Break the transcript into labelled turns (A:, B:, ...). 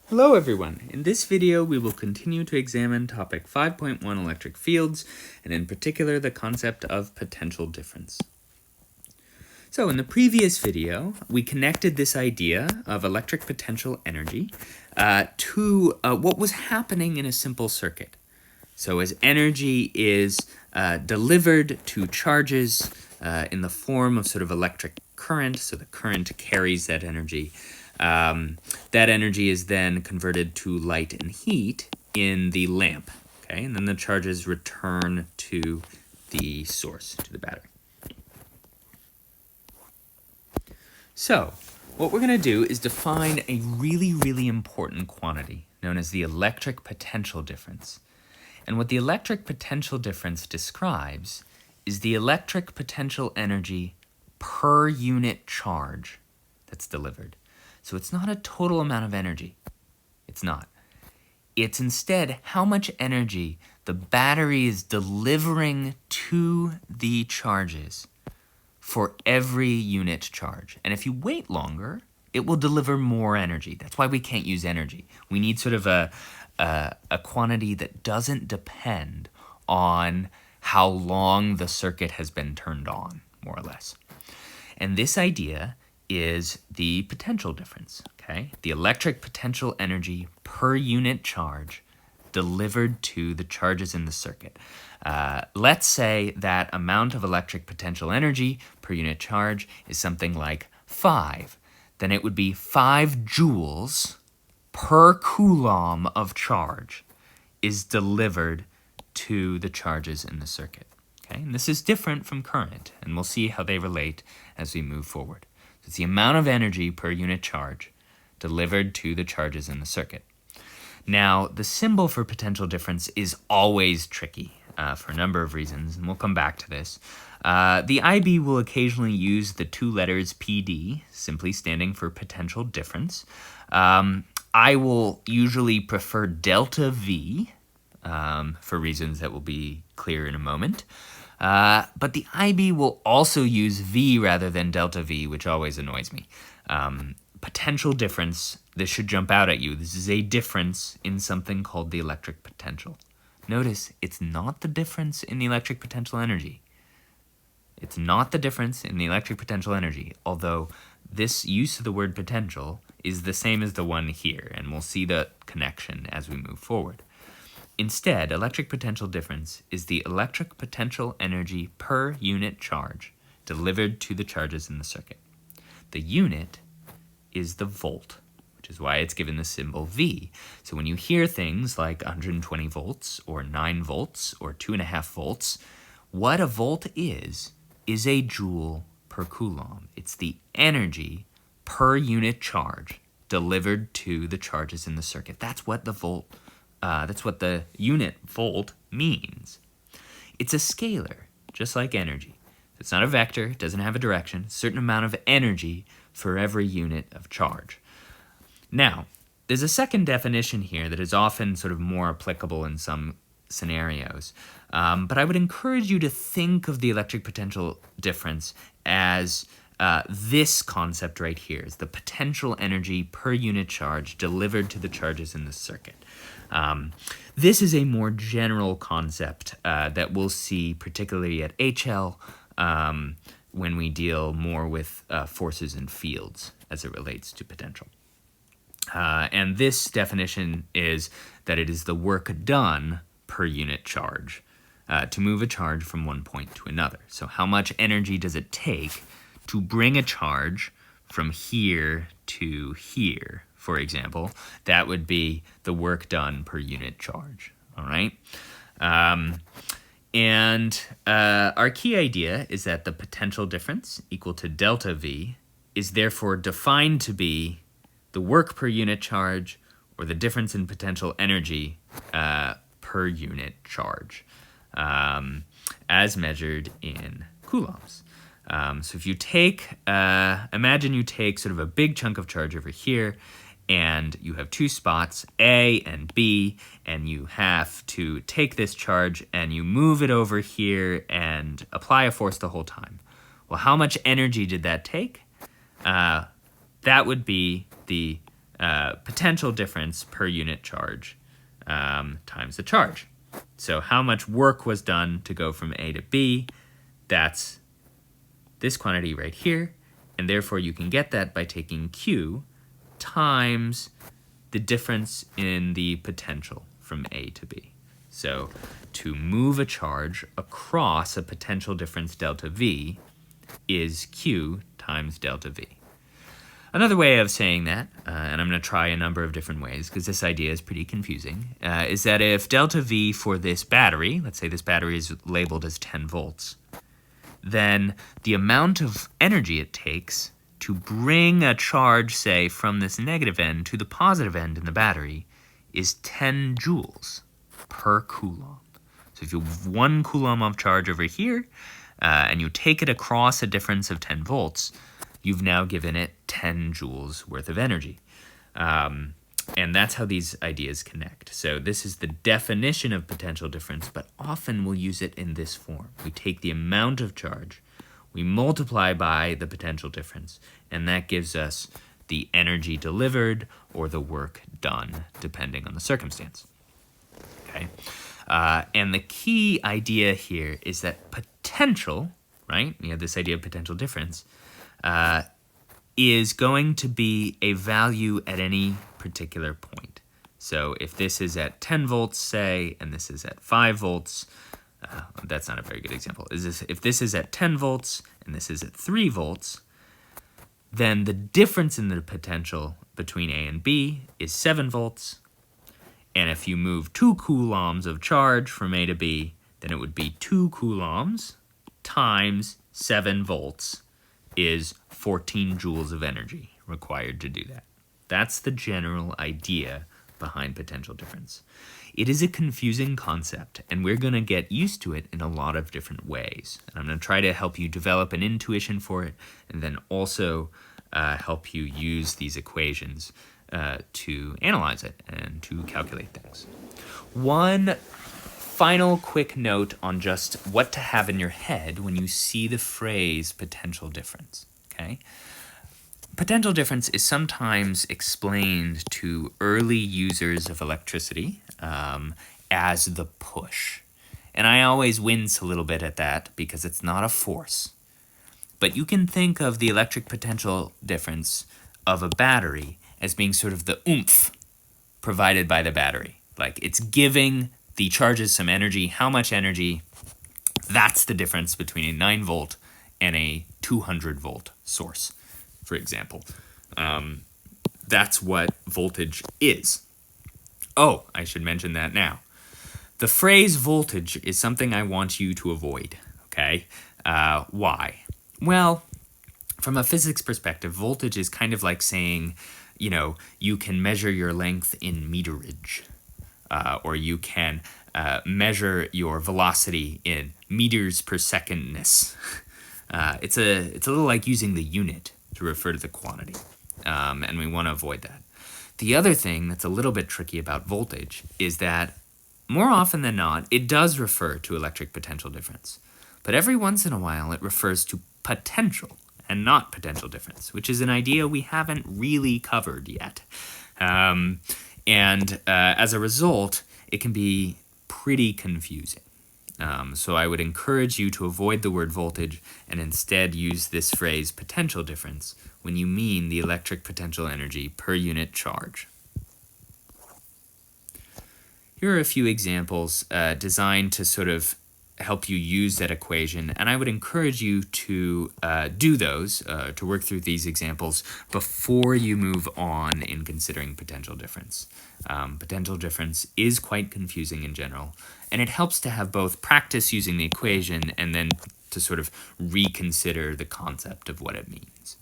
A: Hello everyone! In this video we will continue to examine topic 5.1 electric fields, and in particular the concept of potential difference. So in the previous video we connected this idea of electric potential energy to what was happening in a simple circuit. So as energy is delivered to charges in the form of sort of electric current, so the current carries that energy. That energy is then converted to light and heat in the lamp, okay? And then the charges return to the source, to the battery. So what we're going to do is define a really, really important quantity known as the electric potential difference. And what the electric potential difference describes is the electric potential energy per unit charge that's delivered. So it's not a total amount of energy. It's not. It's instead how much energy the battery is delivering to the charges for every unit charge. And if you wait longer, it will deliver more energy. That's why we can't use energy. We need sort of a quantity that doesn't depend on how long the circuit has been turned on, more or less. And this idea is the potential difference, okay? The electric potential energy per unit charge delivered to the charges in the circuit. Let's say that amount of electric potential energy per unit charge is something like 5. Then it would be 5 joules per coulomb of charge is delivered to the charges in the circuit. Okay? And this is different from current, and we'll see how they relate as we move forward. So it's the amount of energy per unit charge delivered to the charges in the circuit. Now, the symbol for potential difference is always tricky for a number of reasons, and we'll come back to this. The IB will occasionally use the 2 letters PD, simply standing for potential difference. I will usually prefer delta V for reasons that will be clear in a moment. But the IB will also use V rather than delta V, which always annoys me. Potential difference, this should jump out at you. This is a difference in something called the electric potential. Notice, it's not the difference in the electric potential energy. It's not the difference in the electric potential energy, although this use of the word potential is the same as the one here, and we'll see the connection as we move forward. Instead, electric potential difference is the electric potential energy per unit charge delivered to the charges in the circuit. The unit is the volt, which is why it's given the symbol V. So when you hear things like 120 volts or 9 volts or 2.5 volts, what a volt is a joule per coulomb. It's the energy per unit charge delivered to the charges in the circuit. That's what the unit volt means. It's a scalar, just like energy. It's not a vector, it doesn't have a direction, a certain amount of energy for every unit of charge. Now, there's a second definition here that is often sort of more applicable in some scenarios. But I would encourage you to think of the electric potential difference as this concept right here, is the potential energy per unit charge delivered to the charges in the circuit. This is a more general concept that we'll see particularly at HL when we deal more with forces and fields as it relates to potential. And this definition is that it is the work done per unit charge to move a charge from one point to another. So how much energy does it take to bring a charge from here to here, for example? That would be the work done per unit charge, all right? And our key idea is that the potential difference equal to delta V is therefore defined to be the work per unit charge or the difference in potential energy per unit charge as measured in coulombs. So if you take, imagine you take sort of a big chunk of charge over here, and you have 2 spots, A and B, and you have to take this charge and you move it over here and apply a force the whole time. Well, how much energy did that take? That would be the potential difference per unit charge times the charge. So how much work was done to go from A to B, that's this quantity right here, and therefore you can get that by taking Q times the difference in the potential from A to B. So to move a charge across a potential difference delta V is Q times delta V. Another way of saying that, and I'm going to try a number of different ways because this idea is pretty confusing, is that if delta V for this battery, let's say this battery is labeled as 10 volts, then the amount of energy it takes to bring a charge, say, from this negative end to the positive end in the battery is 10 joules per coulomb. So if you have 1 coulomb of charge over here, and you take it across a difference of 10 volts, you've now given it 10 joules worth of energy. And that's how these ideas connect. So this is the definition of potential difference, but often we'll use it in this form. We take the amount of charge, we multiply by the potential difference, and that gives us the energy delivered or the work done, depending on the circumstance. Okay? And the key idea here is that potential, right? You have this idea of potential difference, is going to be a value at any particular point. So if this is at 10 volts, say, and this is at 5 volts, that's not a very good example. If this is at 10 volts and this is at 3 volts, then the difference in the potential between A and B is 7 volts. And if you move 2 coulombs of charge from A to B, then it would be 2 coulombs times 7 volts is 14 joules of energy required to do that. That's the general idea behind potential difference. It is a confusing concept, and we're going to get used to it in a lot of different ways. And I'm going to try to help you develop an intuition for it, and then also help you use these equations to analyze it and to calculate things. One final quick note on just what to have in your head when you see the phrase potential difference, okay? Potential difference is sometimes explained to early users of electricity as the push. And I always wince a little bit at that because it's not a force. But you can think of the electric potential difference of a battery as being sort of the oomph provided by the battery. Like it's giving the charges some energy. How much energy? That's the difference between a 9 volt and a 200 volt source, for example. That's what voltage is. Oh, I should mention that now. The phrase voltage is something I want you to avoid, okay? Why? Well, from a physics perspective, voltage is kind of like saying, you know, you can measure your length in meterage, or you can measure your velocity in meters per secondness. It's a little like using the unit to refer to the quantity, and we want to avoid that. The other thing that's a little bit tricky about voltage is that more often than not, it does refer to electric potential difference, but every once in a while it refers to potential and not potential difference, which is an idea we haven't really covered yet. As a result, it can be pretty confusing. So I would encourage you to avoid the word voltage and instead use this phrase potential difference when you mean the electric potential energy per unit charge. Here are a few examples designed to sort of help you use that equation, and I would encourage you to do those, to work through these examples before you move on in considering potential difference. Potential difference is quite confusing in general, and it helps to have both practice using the equation and then to sort of reconsider the concept of what it means.